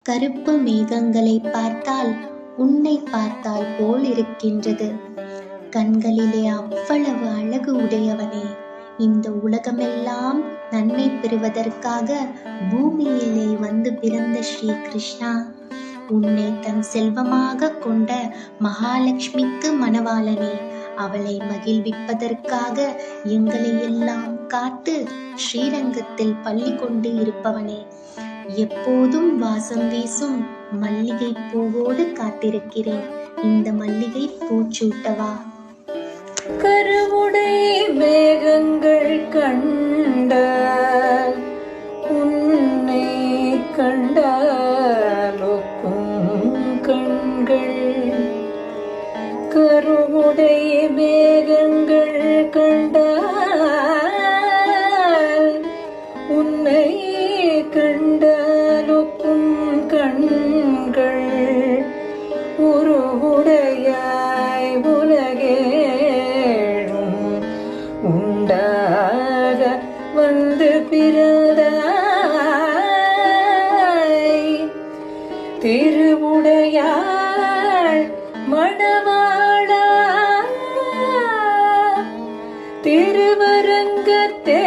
கருப்பு மேகங்களை பார்த்தால் உன்னை பார்த்தால் போல் இருக்கின்றது. கண்களிலே அவ்வளவு அழகு உடையவனே, இந்த உலகமெல்லாம் நன்மை பெறுவதற்காக பூமியிலே வந்து பிறந்த ஸ்ரீ கிருஷ்ணா, உன்னை தன் செல்வமாக கொண்ட மகாலட்சுமிக்கு மணவாளனே, அவளை மகிழ்விப்பதற்காக எங்களை எல்லாம் காத்து ஸ்ரீரங்கத்தில் பள்ளி கொண்டு இருப்பவனே, எப்போதும் வாசம் வீசும் மல்லிகை பூவோடு காத்திருக்கிறேன், இந்த மல்லிகை பூச்சூட்டவா. கருவுடை மேகங்கள் கண்டால் உன்னை கண்டாலொக்கும் கண்கள், கருவுடை மேகங்கள் கண்டால் உன்னை கண்டாலொக்கும் கண்கள், உருவுடையாய் உலகேழும் உண்டாக வந்து பிறந்தாய், திருவுடையாள் மணவாளா திருவரங்கத்தே